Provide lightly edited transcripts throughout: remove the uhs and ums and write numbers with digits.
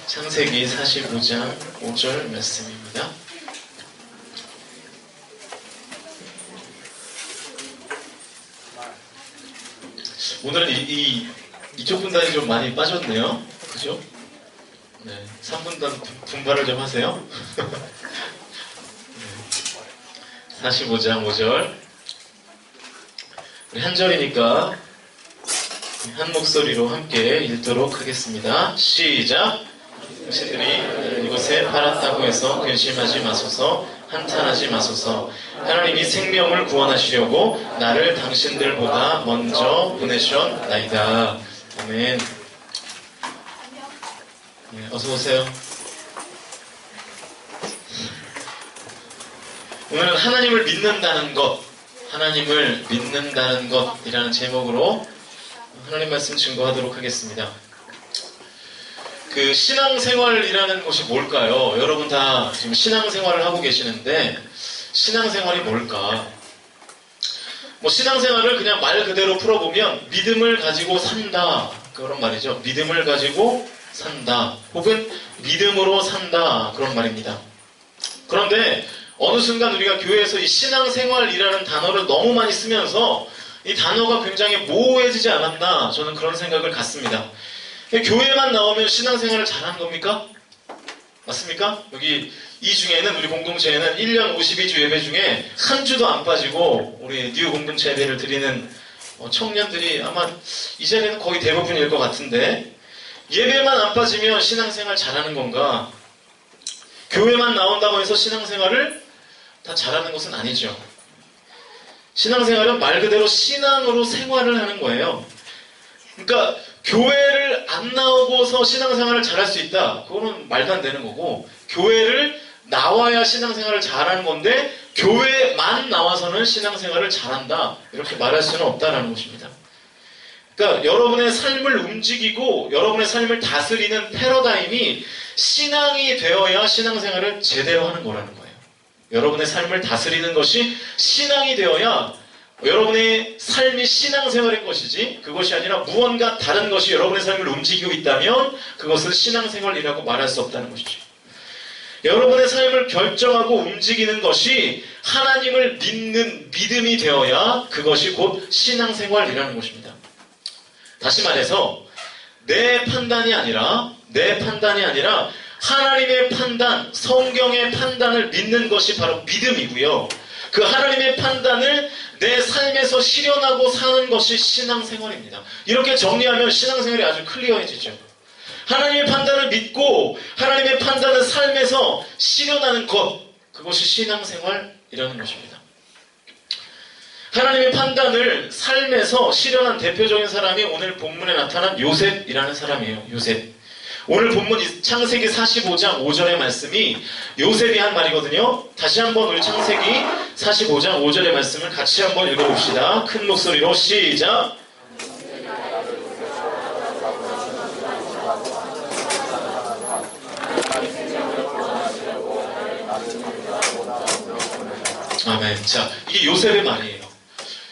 창세기 45장 5절 말씀입니다. 오늘은 이쪽 분단이 좀 많이 빠졌네요. 그죠? 네, 3분단 분발을 좀 하세요. 45장 5절. 우리 한 절이니까 한 목소리로 함께 읽도록 하겠습니다. 시작! 당신들이 이곳에 팔았다고 해서 근심하지 마소서, 한탄하지 마소서. 하나님이 생명을 구원하시려고 나를 당신들보다 먼저 보내셨나이다. 아멘. 네, 어서 오세요. 오늘은 하나님을 믿는다는 것, 하나님을 믿는다는 것이라는 제목으로 하나님 말씀 증거하도록 하겠습니다. 그 신앙생활이라는 것이 뭘까요? 여러분 다 지금 신앙생활을 하고 계시는데 신앙생활이 뭘까? 뭐 신앙생활을 그냥 말 그대로 풀어보면 믿음을 가지고 산다, 그런 말이죠. 믿음을 가지고 산다, 혹은 믿음으로 산다, 그런 말입니다. 그런데 어느 순간 우리가 교회에서 이 신앙생활이라는 단어를 너무 많이 쓰면서 이 단어가 굉장히 모호해지지 않았나, 저는 그런 생각을 갖습니다. 교회만 나오면 신앙생활을 잘하는 겁니까? 맞습니까? 여기 이 중에는, 우리 공동체에는 1년 52주 예배 중에 한 주도 안 빠지고 우리 뉴 공동체 예배를 드리는 청년들이 아마 이 자리에는 거의 대부분일 것 같은데, 예배만 안 빠지면 신앙생활 잘하는 건가? 교회만 나온다고 해서 신앙생활을 다 잘하는 것은 아니죠. 신앙생활은 말 그대로 신앙으로 생활을 하는 거예요. 그러니까 교회를 안 나오고서 신앙생활을 잘할 수 있다, 그거는 말도 안 되는 거고, 교회를 나와야 신앙생활을 잘하는 건데 교회만 나와서는 신앙생활을 잘한다, 이렇게 말할 수는 없다라는 것입니다. 그러니까 여러분의 삶을 움직이고 여러분의 삶을 다스리는 패러다임이 신앙이 되어야 신앙생활을 제대로 하는 거라는 거예요. 여러분의 삶을 다스리는 것이 신앙이 되어야 여러분의 삶이 신앙생활인 것이지, 그것이 아니라 무언가 다른 것이 여러분의 삶을 움직이고 있다면 그것은 신앙생활이라고 말할 수 없다는 것이죠. 여러분의 삶을 결정하고 움직이는 것이 하나님을 믿는 믿음이 되어야 그것이 곧 신앙생활이라는 것입니다. 다시 말해서 내 판단이 아니라 하나님의 판단, 성경의 판단을 믿는 것이 바로 믿음이고요. 그 하나님의 판단을 내 삶에서 실현하고 사는 것이 신앙생활입니다. 이렇게 정리하면 신앙생활이 아주 클리어해지죠. 하나님의 판단을 믿고 하나님의 판단을 삶에서 실현하는 것, 그것이 신앙생활이라는 것입니다. 하나님의 판단을 삶에서 실현한 대표적인 사람이 오늘 본문에 나타난 요셉이라는 사람이에요. 요셉. 오늘 본문 창세기 45장 5절의 말씀이 요셉이 한 말이거든요. 다시 한번 우리 창세기 45장 5절의 말씀을 같이 한번 읽어봅시다. 큰 목소리로 시작! 아멘. 자, 이게 요셉의 말이에요.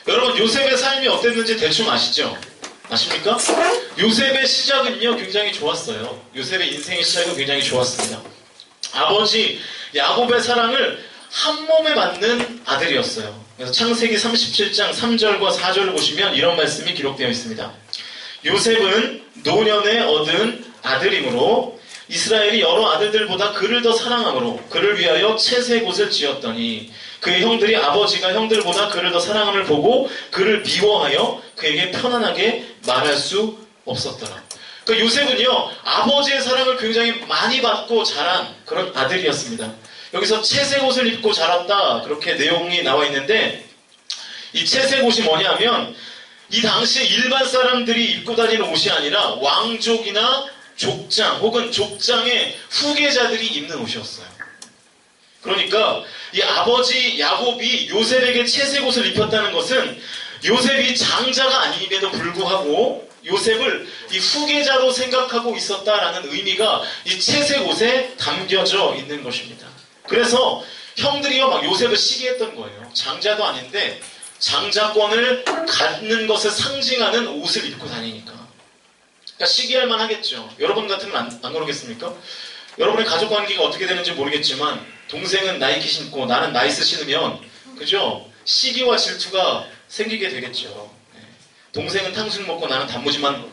여러분, 요셉의 삶이 어땠는지 대충 아시죠? 아십니까? 요셉의 시작은요, 굉장히 좋았어요. 요셉의 인생의 시작은 굉장히 좋았습니다. 아버지 야곱의 사랑을 한 몸에 받는 아들이었어요. 그래서 창세기 37장 3절과 4절을 보시면 이런 말씀이 기록되어 있습니다. 요셉은 노년에 얻은 아들이므로 이스라엘이 여러 아들들보다 그를 더 사랑함으로 그를 위하여 채색옷을 지었더니 그의 형들이 아버지가 형들보다 그를 더 사랑함을 보고 그를 미워하여 그에게 편안하게 말할 수 없었더라. 그러니까 요셉은요, 아버지의 사랑을 굉장히 많이 받고 자란 그런 아들이었습니다. 여기서 채색옷을 입고 자랐다, 그렇게 내용이 나와 있는데, 이 채색옷이 뭐냐면 이 당시 일반 사람들이 입고 다니는 옷이 아니라 왕족이나 족장 혹은 족장의 후계자들이 입는 옷이었어요. 그러니까 이 아버지 야곱이 요셉에게 채색옷을 입혔다는 것은 요셉이 장자가 아님에도 불구하고 요셉을 이 후계자로 생각하고 있었다라는 의미가 이 채색옷에 담겨져 있는 것입니다. 그래서 형들이요 막 요셉을 시기했던 거예요. 장자도 아닌데 장자권을 갖는 것을 상징하는 옷을 입고 다니니까. 그러니까 시기할 만하겠죠. 여러분 같으면 안 그러겠습니까? 여러분의 가족 관계가 어떻게 되는지 모르겠지만 동생은 나이키 신고 나는 나이스 신으면 그죠? 시기와 질투가 생기게 되겠죠. 네. 동생은 탕수육 먹고 나는 단무지만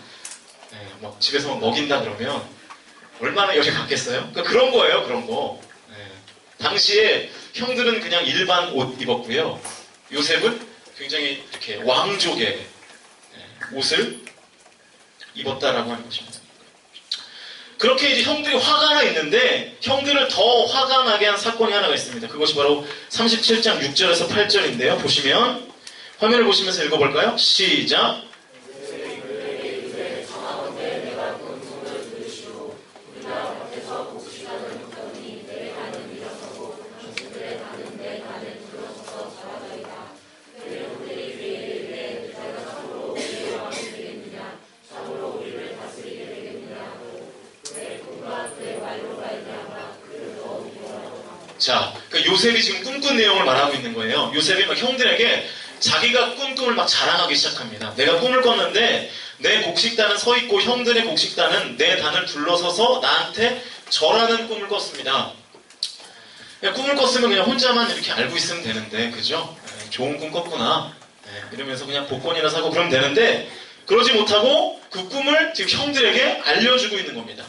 막 집에서 먹인다 그러면 얼마나 열이 받겠어요? 그러니까 그런 거예요, 그런 거. 네. 당시에 형들은 그냥 일반 옷 입었고요. 요셉은 굉장히 이렇게 왕족의 옷을 입었다라고 하는 것입니다. 그렇게 이제 형들이 화가 나 있는데 형들을 더 화가 나게 한 사건이 하나가 있습니다. 그것이 바로 37장 6절에서 8절인데요. 보시면 화면을 보시면서 읽어볼까요? 시작! 자, 그러니까 요셉이 지금 꿈꾼 내용을 말하고 있는 거예요. 요셉이 막 형들에게 자기가 꾼 꿈을 막 자랑하기 시작합니다. 내가 꿈을 꿨는데 내 곡식단은 서 있고 형들의 곡식단은 내 단을 둘러서서 나한테 절하는 꿈을 꿨습니다. 꿈을 꿨으면 그냥 혼자만 이렇게 알고 있으면 되는데, 그죠? 좋은 꿈 꿨구나. 이러면서 그냥 복권이나 사고 그러면 되는데, 그러지 못하고 그 꿈을 지금 형들에게 알려주고 있는 겁니다.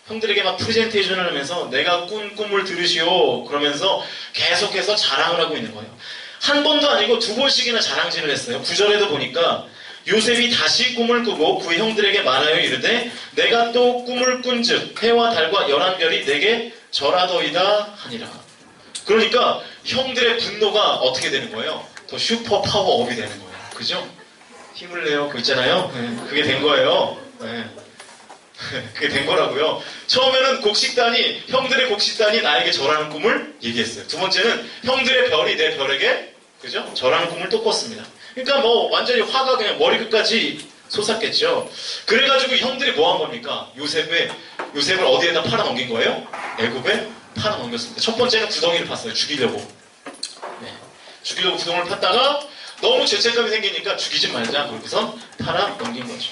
형들에게 막 프레젠테이션을 하면서 내가 꾼 꿈을 들으시오 그러면서 계속해서 자랑을 하고 있는 거예요. 한 번도 아니고 두 번씩이나 자랑질을 했어요. 9절에도 보니까 요셉이 다시 꿈을 꾸고 그 형들에게 말하여 이르되 내가 또 꿈을 꾼즉 해와 달과 11별이 내게 절하더이다 하니라. 그러니까 형들의 분노가 어떻게 되는 거예요? 더 슈퍼 파워업이 되는 거예요. 그죠? 힘을 내요. 그거 있잖아요. 그게 된 거예요. 그게 된 거라고요. 처음에는 곡식단이 형들의 곡식단이 나에게 절하는 꿈을 얘기했어요. 두 번째는 형들의 별이 내 별에게 그죠? 절하는 꿈을 또 꿨습니다. 그러니까 뭐 완전히 화가 그냥 머리 끝까지 솟았겠죠. 그래가지고 형들이 뭐 한 겁니까? 요셉을 어디에다 팔아 넘긴 거예요? 애굽에 팔아 넘겼습니다. 첫 번째는 구덩이를 팠어요. 죽이려고. 죽이려고 구덩이를 팠다가 너무 죄책감이 생기니까 죽이지 말자. 그러고선 팔아 넘긴 거죠.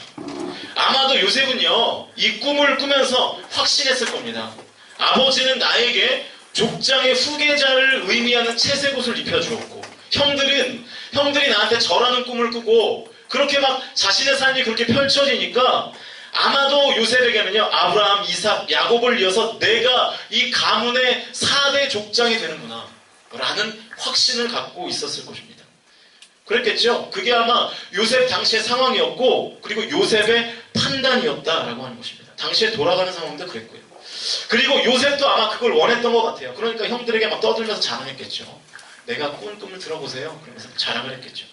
아마도 요셉은요, 이 꿈을 꾸면서 확신했을 겁니다. 아버지는 나에게 족장의 후계자를 의미하는 채색 옷을 입혀주었고, 형들이 나한테 절하는 꿈을 꾸고, 그렇게 막 자신의 삶이 그렇게 펼쳐지니까, 아마도 요셉에게는요, 아브라함, 이삭, 야곱을 이어서 내가 이 가문의 4대 족장이 되는구나, 라는 확신을 갖고 있었을 것입니다. 그랬겠죠? 그게 아마 요셉 당시의 상황이었고 그리고 요셉의 판단이었다라고 하는 것입니다. 당시에 돌아가는 상황도 그랬고요. 그리고 요셉도 아마 그걸 원했던 것 같아요. 그러니까 형들에게 막 떠들면서 자랑했겠죠. 내가 꾼 꿈을 들어보세요. 그러면서 자랑을 했겠죠.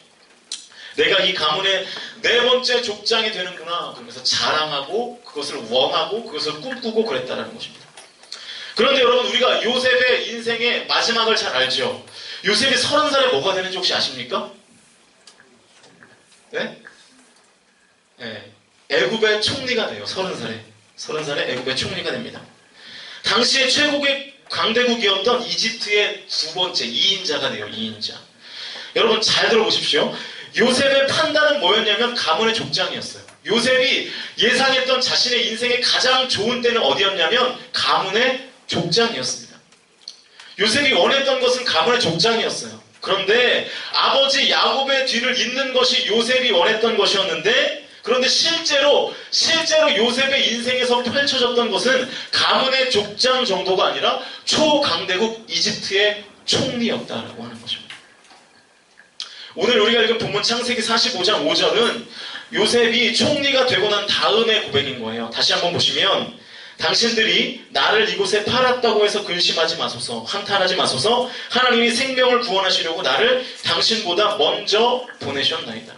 내가 이 가문의 4번째 족장이 되는구나. 그러면서 자랑하고 그것을 원하고 그것을 꿈꾸고 그랬다라는 것입니다. 그런데 여러분 우리가 요셉의 인생의 마지막을 잘 알죠. 요셉이 30살에 뭐가 되는지 혹시 아십니까? 네? 애굽의 총리가 돼요. 30살에 애굽의 총리가 됩니다. 당시에 최고의 강대국이었던 이집트의 2번째 2인자가 돼요. 2인자. 여러분 잘 들어보십시오. 요셉의 판단은 뭐였냐면 가문의 족장이었어요. 요셉이 예상했던 자신의 인생의 가장 좋은 때는 어디였냐면 가문의 족장이었습니다. 요셉이 원했던 것은 가문의 족장이었어요. 그런데 아버지 야곱의 뒤를 잇는 것이 요셉이 원했던 것이었는데 그런데 실제로 요셉의 인생에서 펼쳐졌던 것은 가문의 족장 정도가 아니라 초강대국 이집트의 총리였다라고 하는 것입니다. 오늘 우리가 읽은 본문 창세기 45장 5절은 요셉이 총리가 되고 난 다음의 고백인 거예요. 다시 한번 보시면 당신들이 나를 이곳에 팔았다고 해서 근심하지 마소서, 한탄하지 마소서. 하나님이 생명을 구원하시려고 나를 당신보다 먼저 보내셨나이다.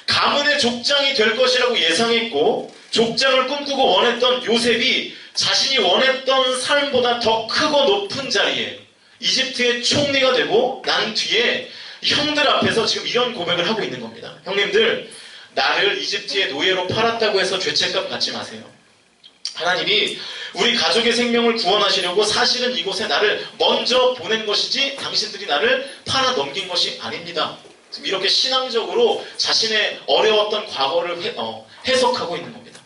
가문의 족장이 될 것이라고 예상했고 족장을 꿈꾸고 원했던 요셉이 자신이 원했던 삶보다 더 크고 높은 자리에 이집트의 총리가 되고 난 뒤에 형들 앞에서 지금 이런 고백을 하고 있는 겁니다. 형님들, 나를 이집트의 노예로 팔았다고 해서 죄책감 갖지 마세요. 하나님이 우리 가족의 생명을 구원하시려고 사실은 이곳에 나를 먼저 보낸 것이지 당신들이 나를 팔아 넘긴 것이 아닙니다. 이렇게 신앙적으로 자신의 어려웠던 과거를 해석하고 있는 겁니다.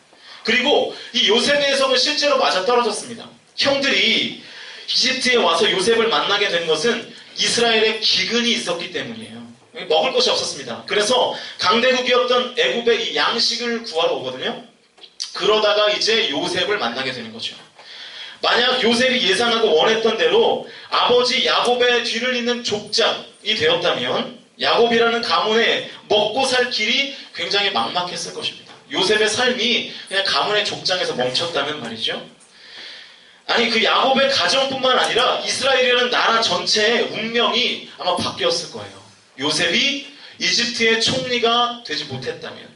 그리고 이 요셉의 해석은 실제로 맞아떨어졌습니다. 형들이 이집트에 와서 요셉을 만나게 된 것은 이스라엘에 기근이 있었기 때문이에요. 먹을 것이 없었습니다. 그래서 강대국이었던 애굽의 이 양식을 구하러 오거든요. 그러다가 이제 요셉을 만나게 되는 거죠. 만약 요셉이 예상하고 원했던 대로 아버지 야곱의 뒤를 잇는 족장이 되었다면 야곱이라는 가문에 먹고 살 길이 굉장히 막막했을 것입니다. 요셉의 삶이 그냥 가문의 족장에서 멈췄다면 말이죠. 아니 그 야곱의 가정뿐만 아니라 이스라엘이라는 나라 전체의 운명이 아마 바뀌었을 거예요. 요셉이 이집트의 총리가 되지 못했다면.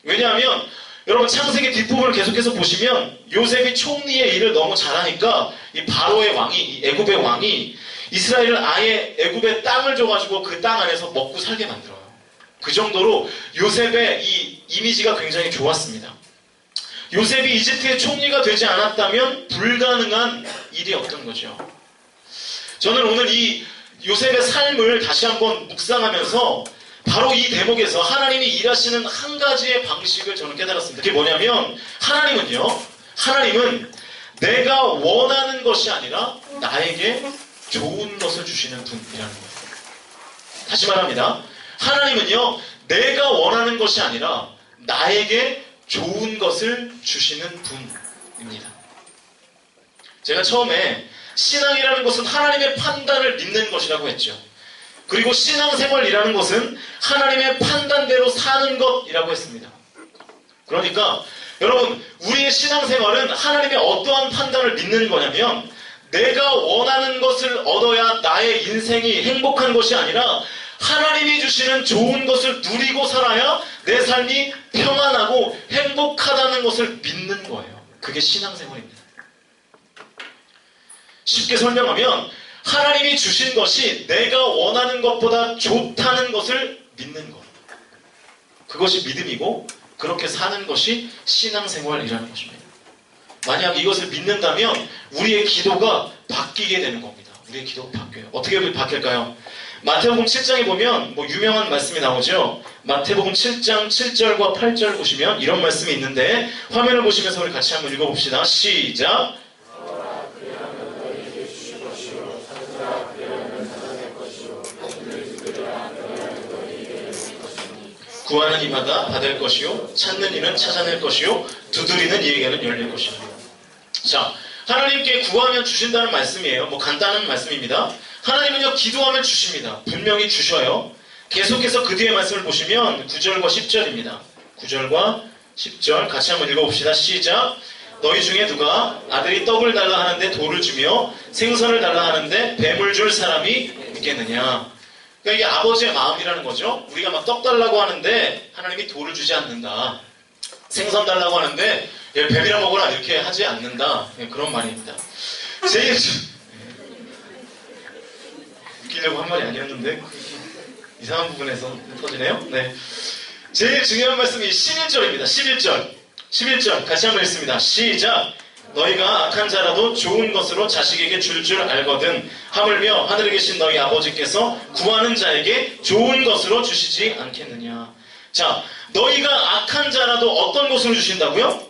왜냐하면 여러분 창세기 뒷부분을 계속해서 보시면 요셉이 총리의 일을 너무 잘하니까 이 바로의 왕이, 이 애굽의 왕이 이스라엘을 아예 애굽의 땅을 줘가지고 그 땅 안에서 먹고 살게 만들어요. 그 정도로 요셉의 이 이미지가 굉장히 좋았습니다. 요셉이 이집트의 총리가 되지 않았다면 불가능한 일이었던 거죠. 저는 오늘 이 요셉의 삶을 다시 한번 묵상하면서 바로 이 대목에서 하나님이 일하시는 한 가지의 방식을 저는 깨달았습니다. 그게 뭐냐면 하나님은 내가 원하는 것이 아니라 나에게 좋은 것을 주시는 분이라는 거예요. 다시 말합니다. 하나님은요, 내가 원하는 것이 아니라 나에게 좋은 것을 주시는 분입니다. 제가 처음에 신앙이라는 것은 하나님의 판단을 믿는 것이라고 했죠. 그리고 신앙생활이라는 것은 하나님의 판단대로 사는 것이라고 했습니다. 그러니까 여러분, 우리의 신앙생활은 하나님의 어떠한 판단을 믿는 거냐면 내가 원하는 것을 얻어야 나의 인생이 행복한 것이 아니라 하나님이 주시는 좋은 것을 누리고 살아야 내 삶이 평안하고 행복하다는 것을 믿는 거예요. 그게 신앙생활입니다. 쉽게 설명하면 하나님이 주신 것이 내가 원하는 것보다 좋다는 것을 믿는 것. 그것이 믿음이고 그렇게 사는 것이 신앙생활이라는 것입니다. 만약 이것을 믿는다면 우리의 기도가 바뀌게 되는 겁니다. 우리의 기도가 바뀌어요. 어떻게 바뀔까요? 마태복음 7장에 보면 유명한 말씀이 나오죠. 마태복음 7장 7절과 8절 보시면 이런 말씀이 있는데 화면을 보시면서 우리 같이 한번 읽어봅시다. 시작! 구하는 이마다 받을 것이요 찾는 이는 찾아낼 것이요 두드리는 이에게는 열릴 것이요. 자, 하나님께 구하면 주신다는 말씀이에요. 간단한 말씀입니다. 하나님은요, 기도하면 주십니다. 분명히 주셔요. 계속해서 그 뒤에 말씀을 보시면 9절과 10절입니다. 9절과 10절 같이 한번 읽어봅시다. 시작! 너희 중에 누가 아들이 떡을 달라 하는데 돌을 주며 생선을 달라 하는데 뱀을 줄 사람이 있겠느냐. 그러니까 이게 아버지의 마음이라는 거죠. 우리가 막 떡 달라고 하는데 하나님이 돌을 주지 않는다. 생선 달라고 하는데 뱀이랑 먹으라 이렇게 하지 않는다. 그런 말입니다. 제일 웃기려고 한 말이 아니었는데 이상한 부분에서 터지네요. 네. 제일 중요한 말씀이 11절입니다. 11절 같이 한번 읽습니다. 시작! 너희가 악한 자라도 좋은 것으로 자식에게 줄 알거든 하물며 하늘에 계신 너희 아버지께서 구하는 자에게 좋은 것으로 주시지 않겠느냐. 자, 너희가 악한 자라도 어떤 것으로 주신다고요?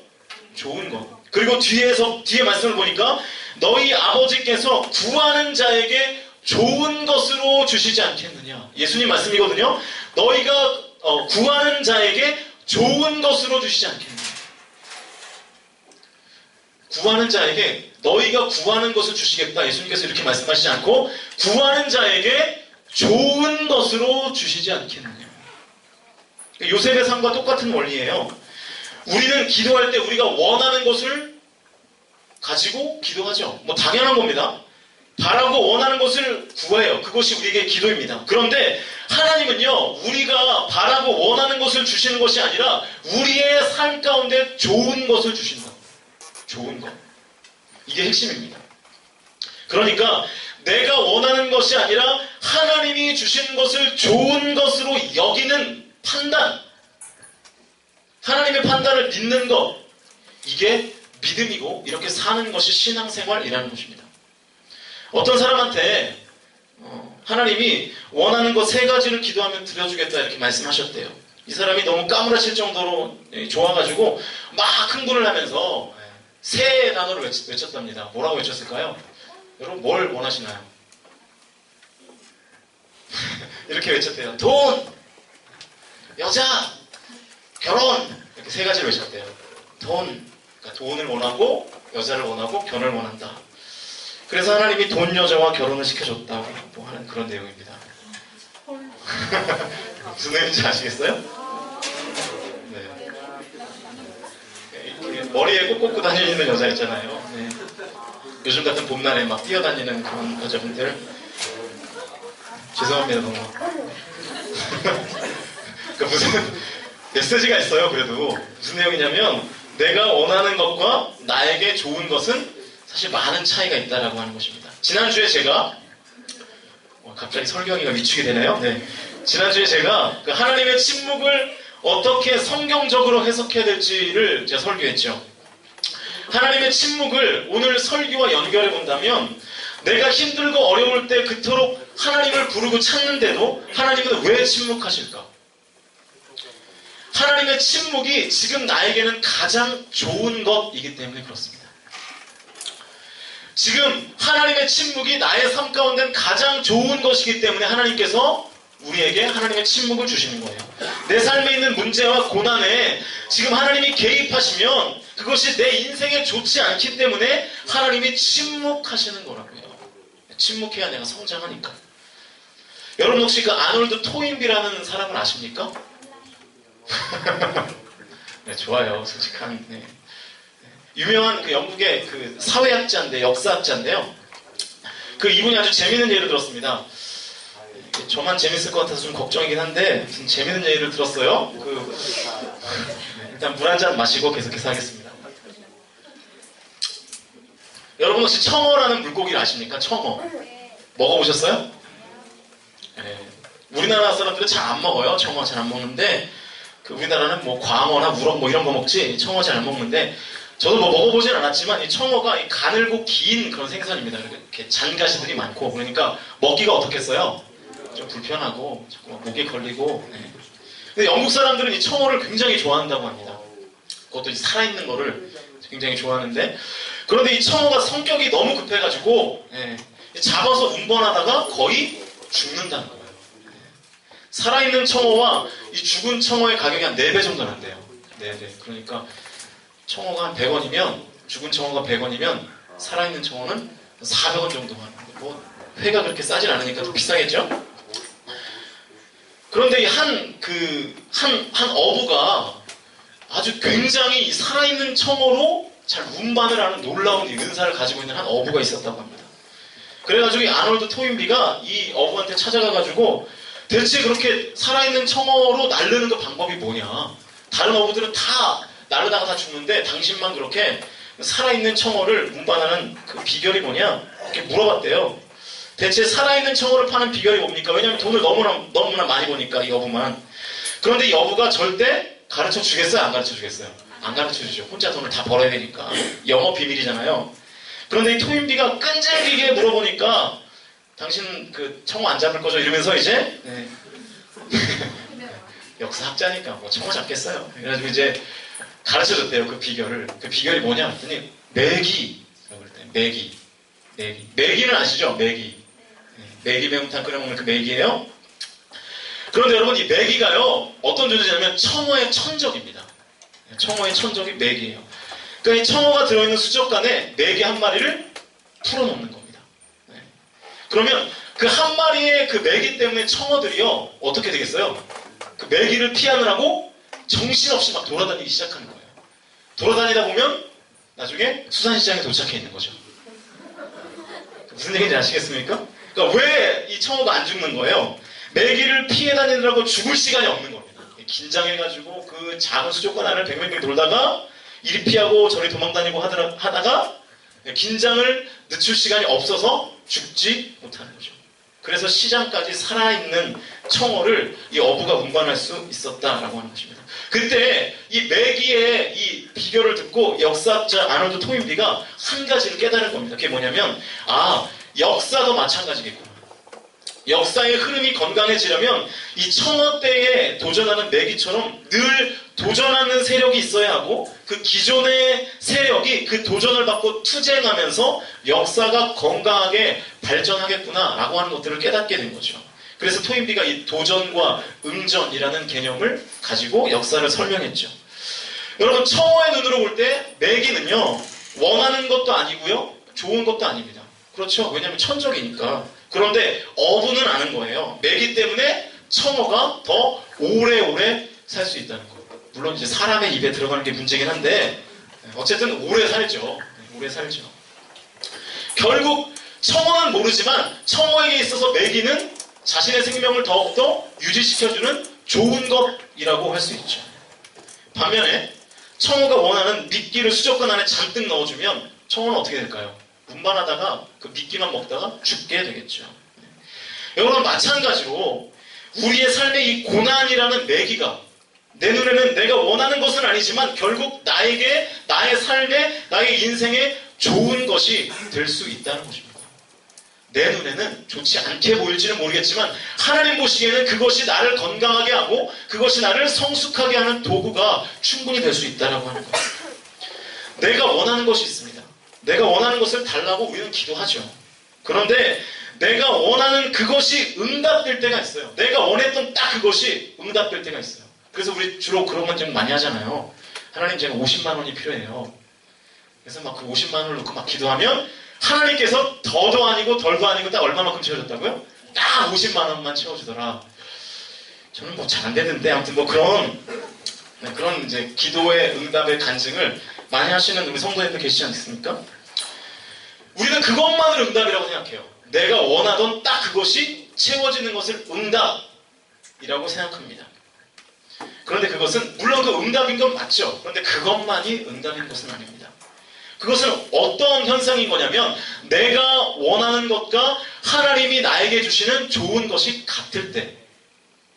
좋은 것. 그리고 뒤에 말씀을 보니까 너희 아버지께서 구하는 자에게 좋은 것으로 주시지 않겠느냐. 예수님 말씀이거든요. 너희가 구하는 자에게 좋은 것으로 주시지 않겠느냐. 구하는 자에게 너희가 구하는 것을 주시겠다. 예수님께서 이렇게 말씀하시지 않고 구하는 자에게 좋은 것으로 주시지 않겠느냐. 요셉의 삶과 똑같은 원리예요. 우리는 기도할 때 우리가 원하는 것을 가지고 기도하죠. 당연한 겁니다. 바라고 원하는 것을 구해요. 그것이 우리에게 기도입니다. 그런데 하나님은요, 우리가 바라고 원하는 것을 주시는 것이 아니라 우리의 삶 가운데 좋은 것을 주신다. 좋은 것. 이게 핵심입니다. 그러니까 내가 원하는 것이 아니라 하나님이 주신 것을 좋은 것으로 여기는 판단, 하나님의 판단을 믿는 것, 이게 믿음이고 이렇게 사는 것이 신앙생활이라는 것입니다. 어떤 사람한테 하나님이 원하는 것 3가지를 기도하면 드려주겠다 이렇게 말씀하셨대요. 이 사람이 너무 까무라칠 정도로 좋아가지고 막 흥분을 하면서 3단어를 외쳤답니다. 뭐라고 외쳤을까요? 여러분 뭘 원하시나요? 이렇게 외쳤대요. 돈, 여자, 결혼 이렇게 3가지를 외쳤대요. 그러니까 돈을 원하고 여자를 원하고 결혼을 원한다. 그래서 하나님이 돈, 여자와 결혼을 시켜줬다고 하는 그런 내용입니다. 무슨 내용인지 아시겠어요? 네. 머리에 꼭 꽂고 다니는 여자 있잖아요. 네. 요즘 같은 봄날에 막 뛰어다니는 그런 여자분들. 죄송합니다, 너무. 그러니까 무슨 메시지가 있어요, 그래도. 무슨 내용이냐면, 내가 원하는 것과 나에게 좋은 것은 사실 많은 차이가 있다라고 하는 것입니다. 지난주에 제가 갑자기 설교하기가 위축이 되네요. 네. 지난주에 제가 그 하나님의 침묵을 어떻게 성경적으로 해석해야 될지를 제가 설교했죠. 하나님의 침묵을 오늘 설교와 연결해 본다면 내가 힘들고 어려울 때 그토록 하나님을 부르고 찾는데도 하나님은 왜 침묵하실까? 하나님의 침묵이 지금 나에게는 가장 좋은 것이기 때문에 그렇습니다. 지금 하나님의 침묵이 나의 삶 가운데는 가장 좋은 것이기 때문에 하나님께서 우리에게 하나님의 침묵을 주시는 거예요. 내 삶에 있는 문제와 고난에 지금 하나님이 개입하시면 그것이 내 인생에 좋지 않기 때문에 하나님이 침묵하시는 거라고요. 침묵해야 내가 성장하니까. 여러분 혹시 그 아놀드 토인비라는 사람을 아십니까? 네, 좋아요. 솔직한. 네. 유명한 그 영국의 그 사회학자인데 역사학자인데요. 그 이분이 아주 재밌는 예를 들었습니다. 저만 재밌을 것 같아서 좀 걱정이긴 한데 무슨 재밌는 예를 들었어요. 일단 물 한 잔 마시고 계속해서 하겠습니다. 여러분 혹시 청어라는 물고기를 아십니까? 청어. 먹어보셨어요? 네. 우리나라 사람들은 잘 안 먹어요. 청어 잘 안 먹는데 그 우리나라는 뭐 광어나 우럭 뭐 이런 거 먹지 청어 잘 안 먹는데 저도 뭐 먹어보진 않았지만 이 청어가 이 가늘고 긴 그런 생선입니다. 이렇게 잔가시들이 많고 그러니까 먹기가 어떻겠어요? 좀 불편하고 자꾸 목에 걸리고. 네. 근데 영국 사람들은 이 청어를 굉장히 좋아한다고 합니다. 그것도 살아있는 거를 굉장히 좋아하는데 그런데 이 청어가 성격이 너무 급해가지고 네. 잡아서 운반하다가 거의 죽는다는 거예요. 네. 살아있는 청어와 이 죽은 청어의 가격이 한 4배 정도 난대요. 4배. 그러니까 청어가 한 100원이면 죽은 청어가 100원이면 살아있는 청어는 400원 정도 하는데 뭐 회가 그렇게 싸진 않으니까 더 비싸겠죠? 그런데 한 어부가 아주 굉장히 살아있는 청어로 잘 운반을 하는 놀라운 이 은사를 가지고 있는 한 어부가 있었다고 합니다. 그래가지고 이 아놀드 토인비가 이 어부한테 찾아가가지고 대체 그렇게 살아있는 청어로 날르는 그 방법이 뭐냐? 다른 어부들은 다 나르다가 다 죽는데 당신만 그렇게 살아있는 청어를 운반하는 그 비결이 뭐냐? 이렇게 물어봤대요. 대체 살아있는 청어를 파는 비결이 뭡니까? 왜냐하면 돈을 너무나 많이 버니까 이 어부만. 그런데 이 어부가 절대 가르쳐 주겠어요? 안 가르쳐 주겠어요? 안 가르쳐 주죠. 혼자 돈을 다 벌어야 되니까. 영업 비밀이잖아요. 그런데 이 토인비가 끈질기게 물어보니까 당신 그 청어 안 잡을 거죠? 이러면서 이제 네. 역사학자니까 뭐 청어 잡겠어요. 그래가지고 이제 가르쳐줬대요. 그 비결을. 그 비결이 뭐냐 했더니 매기. 매기는 아시죠? 매기. 매기 매운탕 끓여 먹는 그 매기예요. 그런데 여러분 이 매기가요 어떤 존재냐면 청어의 천적입니다. 청어의 천적이 매기예요. 그러니까 이 청어가 들어있는 수족관에 매기 한 마리를 풀어놓는 겁니다. 네. 그러면 그 한 마리의 그 매기 때문에 청어들이요 어떻게 되겠어요? 그 매기를 피하느라고 정신없이 막 돌아다니기 시작하는 거예요. 돌아다니다 보면 나중에 수산시장에 도착해 있는 거죠. 무슨 얘기인지 아시겠습니까? 그러니까 왜 이 청어가 안 죽는 거예요? 매기를 피해 다니느라고 죽을 시간이 없는 겁니다. 긴장해가지고 그 작은 수족관 안을 뱅뱅뱅 돌다가 이리 피하고 저리 도망다니고 하다가 긴장을 늦출 시간이 없어서 죽지 못하는 거죠. 그래서 시장까지 살아있는 청어를 이 어부가 운반할 수 있었다라고 하는 것입니다. 그때 이 매기의 이 비결을 듣고 역사학자 아놀드 토인비가 한 가지를 깨달은 겁니다. 그게 뭐냐면 역사도 마찬가지겠구나. 역사의 흐름이 건강해지려면 이 청어 때에 도전하는 매기처럼 늘 도전하는 세력이 있어야 하고 그 기존의 세력이 그 도전을 받고 투쟁하면서 역사가 건강하게 발전하겠구나라고 하는 것들을 깨닫게 된 거죠. 그래서 토인비가 이 도전과 응전이라는 개념을 가지고 역사를 설명했죠. 여러분, 청어의 눈으로 볼 때 매기는요, 원하는 것도 아니고요, 좋은 것도 아닙니다. 그렇죠? 왜냐하면 천적이니까. 그런데 어부는 아는 거예요. 매기 때문에 청어가 더 오래오래 살 수 있다는 거. 물론 이제 사람의 입에 들어가는 게 문제긴 한데 어쨌든 오래 살죠. 오래 살죠. 결국 청어는 모르지만 청어에게 있어서 매기는 자신의 생명을 더욱더 유지시켜주는 좋은 것이라고 할 수 있죠. 반면에 청어가 원하는 미끼를 수족관 안에 잔뜩 넣어주면 청어는 어떻게 될까요? 운반하다가 그 미끼만 먹다가 죽게 되겠죠. 여러분, 마찬가지로 우리의 삶의 이 고난이라는 매기가 내 눈에는 내가 원하는 것은 아니지만 결국 나에게, 나의 삶에, 나의 인생에 좋은 것이 될 수 있다는 것입니다. 내 눈에는 좋지 않게 보일지는 모르겠지만 하나님 보시기에는 그것이 나를 건강하게 하고 그것이 나를 성숙하게 하는 도구가 충분히 될 수 있다고 하는 거예요. 내가 원하는 것이 있습니다. 내가 원하는 것을 달라고 우리는 기도하죠. 그런데 내가 원하는 그것이 응답될 때가 있어요. 내가 원했던 딱 그것이 응답될 때가 있어요. 그래서 우리 주로 그런 건 좀 많이 하잖아요. 하나님, 제가 50만 원이 필요해요. 그래서 막 그 50만 원을 놓고 막 기도하면 하나님께서 더도 아니고 덜도 아니고 딱 얼마만큼 채워줬다고요? 딱 50만 원만 채워주더라. 저는 뭐 잘 안 되는데 아무튼 뭐 그런 이제 기도의 응답의 간증을 많이 하시는 우리 성도님들 계시지 않습니까? 우리는 그것만을 응답이라고 생각해요. 내가 원하던 딱 그것이 채워지는 것을 응답이라고 생각합니다. 그런데 그것은 물론 그 응답인 건 맞죠. 그런데 그것만이 응답인 것은 아닙니다. 그것은 어떤 현상인 거냐면 내가 원하는 것과 하나님이 나에게 주시는 좋은 것이 같을 때,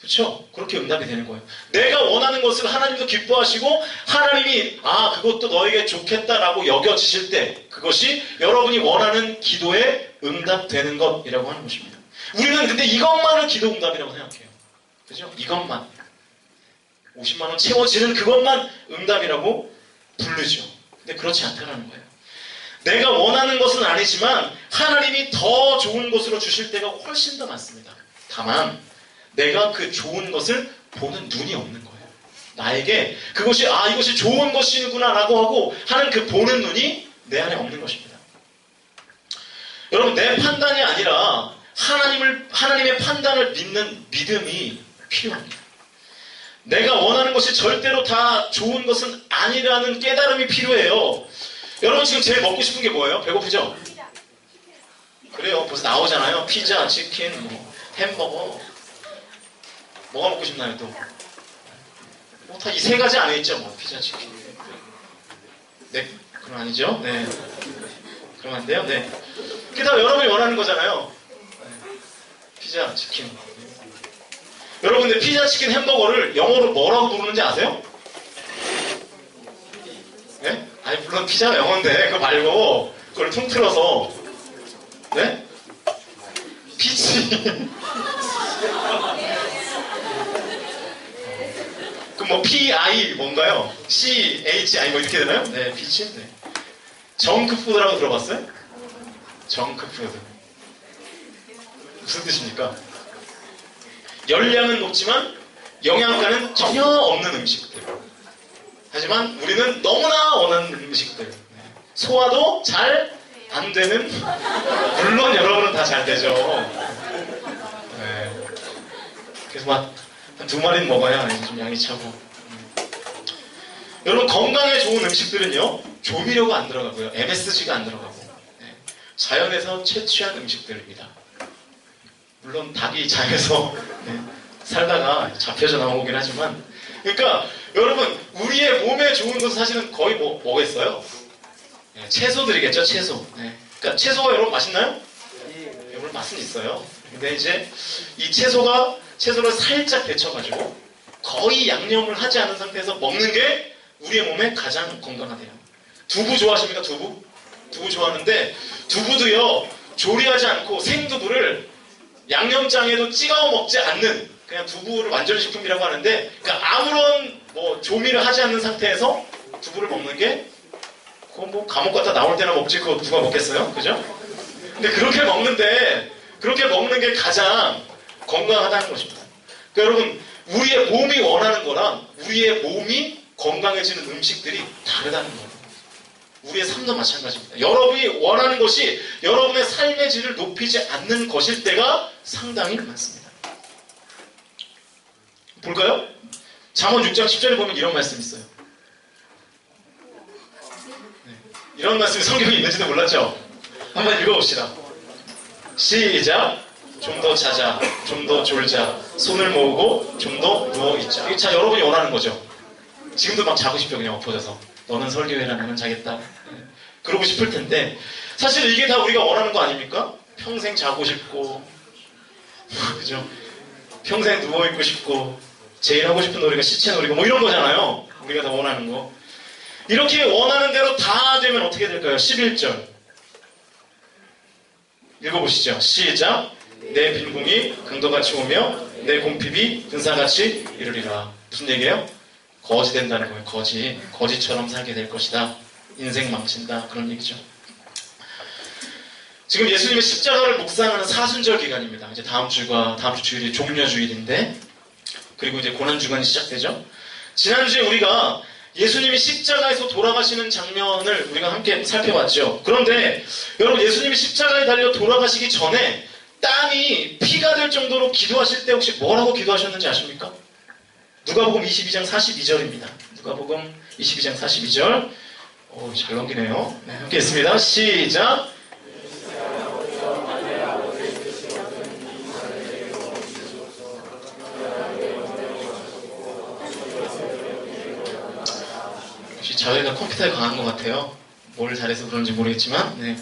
그렇죠? 그렇게 응답이 되는 거예요. 내가 원하는 것을 하나님도 기뻐하시고 하나님이 그것도 너에게 좋겠다라고 여겨지실 때 그것이 여러분이 원하는 기도에 응답되는 것이라고 하는 것입니다. 우리는 근데 이것만을 기도 응답이라고 생각해요. 그죠? 이것만 50만 원 채워지는 그것만 응답이라고 부르죠. 근데 그렇지 않다는 거예요. 내가 원하는 것은 아니지만 하나님이 더 좋은 것으로 주실 때가 훨씬 더 많습니다. 다만 내가 그 좋은 것을 보는 눈이 없는 거예요. 나에게 그것이 이것이 좋은 것이구나 라고 하고 하는 그 보는 눈이 내 안에 없는 것입니다. 여러분, 내 판단이 아니라 하나님의 판단을 믿는 믿음이 필요합니다. 내가 원하는 것이 절대로 다 좋은 것은 아니라는 깨달음이 필요해요. 여러분, 지금 제일 먹고 싶은 게 뭐예요? 배고프죠? 그래요. 벌써 나오잖아요. 피자, 치킨, 햄버거. 뭐가 먹고 싶나요, 또? 다 이 세 가지 안에 있죠, 피자, 치킨. 네, 그럼 아니죠? 네. 그럼 안 돼요? 네. 그게 다 여러분이 원하는 거잖아요. 피자, 치킨. 여러분, 근데 피자, 치킨, 햄버거를 영어로 뭐라고 부르는지 아세요? 네? 아니, 물론 피자가 영어인데 그거 말고 그걸 통틀어서 네? 피치. 그럼 P-I 뭔가요? C-H-I 이렇게 되나요? 네, 피치. 네. 정크푸드라고 들어봤어요? 정크푸드. 무슨 뜻입니까? 열량은 높지만 영양가는 전혀 없는 음식들. 하지만 우리는 너무나 원하는 음식들. 소화도 잘 안 되는, 물론 여러분은 다 잘 되죠. 네. 그래서 막 한 2마리는 먹어야 좀 양이 차고. 여러분, 건강에 좋은 음식들은요, 조미료가 안 들어가고요, MSG가 안 들어가고, 자연에서 채취한 음식들입니다. 물론 닭이 자연에서 살다가 잡혀져 나오긴 하지만, 그러니까 여러분, 우리의 몸에 좋은 것은 사실은 거의 뭐겠어요? 채소들이겠죠, 채소. 그러니까 채소가 여러분 맛있나요? 여러분 맛은 있어요. 근데 이제 이 채소를 살짝 데쳐가지고 거의 양념을 하지 않은 상태에서 먹는 게 우리의 몸에 가장 건강하대요. 두부 좋아하십니까? 두부 좋아하는데 두부도요, 조리하지 않고 생두부를 양념장에도 찍어 먹지 않는 그냥 두부를 완전식품이라고 하는데, 그러니까 아무런 뭐 조미를 하지 않는 상태에서 두부를 먹는 게, 그건 뭐 감옥 갔다 나올 때나 먹지, 그거 누가 먹겠어요? 그죠? 근데 그렇게 먹는 게 가장 건강하다는 것입니다. 그러니까 여러분, 우리의 몸이 원하는 거랑 우리의 몸이 건강해지는 음식들이 다르다는 거예요. 우리의 삶도 마찬가지입니다. 여러분이 원하는 것이 여러분의 삶의 질을 높이지 않는 것일 때가 상당히 많습니다. 볼까요? 잠언 6장 10절에 보면 이런 말씀이 있어요. 네. 이런 말씀이 성경에 있는지도 몰랐죠? 한번 읽어봅시다. 시작! 좀 더 자자, 좀 더 졸자, 손을 모으고 좀 더 누워있자. 자, 여러분이 원하는 거죠. 지금도 막 자고 싶죠, 그냥 엎어져서. 너는 설교해라, 나는 자겠다. 그러고 싶을 텐데, 사실 이게 다 우리가 원하는 거 아닙니까? 평생 자고 싶고, 그죠? 평생 누워있고 싶고, 제일 하고 싶은 놀이가 시체 놀이고, 뭐 이런 거잖아요. 우리가 다 원하는 거. 이렇게 원하는 대로 다 되면 어떻게 될까요? 11절. 읽어보시죠. 시작! 내 빈궁이 강도같이 오며, 내 공핍이 등사같이 이르리라. 무슨 얘기예요? 거지 된다는 거예요. 거지처럼 살게 될 것이다. 인생 망친다. 그런 얘기죠. 지금 예수님의 십자가를 묵상하는 사순절 기간입니다. 이제 다음 주 주일이 종려주일인데, 그리고 이제 고난주간이 시작되죠. 지난주에 우리가 예수님이 십자가에서 돌아가시는 장면을 우리가 함께 살펴봤죠. 그런데 여러분, 예수님이 십자가에 달려 돌아가시기 전에 땀이 피가 될 정도로 기도하실 때 혹시 뭐라고 기도하셨는지 아십니까? 누가복음 22장 42절입니다. 누가복음 22장 42절. 오, 잘 넘기네요. 네, 함께 했습니다. 시작! 역시 자회가 컴퓨터에 강한 것 같아요. 뭘 잘해서 그런지 모르겠지만, 네.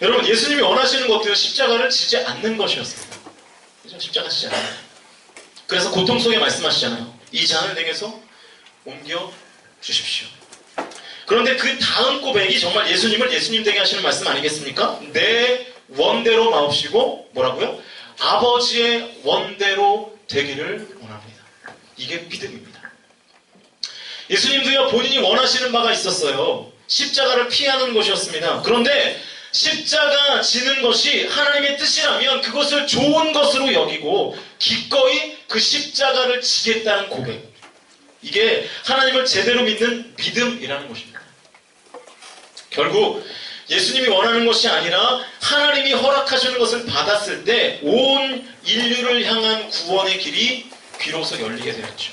여러분, 예수님이 원하시는 것도 십자가를 지지 않는 것이었습니다. 그죠? 십자가 지지 않아요. 그래서 고통 속에 말씀하시잖아요. 이 잔을 내게서 옮겨 주십시오. 그런데 그 다음 고백이 정말 예수님을 예수님 되게 하시는 말씀 아니겠습니까? 내 원대로 마옵시고 뭐라고요? 아버지의 원대로 되기를 원합니다. 이게 믿음입니다. 예수님도요, 본인이 원하시는 바가 있었어요. 십자가를 피하는 것이었습니다. 그런데 십자가 지는 것이 하나님의 뜻이라면 그것을 좋은 것으로 여기고 기꺼이 그 십자가를 지겠다는 고백. 이게 하나님을 제대로 믿는 믿음이라는 것입니다. 결국 예수님이 원하는 것이 아니라 하나님이 허락하시는 것을 받았을 때 온 인류를 향한 구원의 길이 비로소 열리게 되었죠.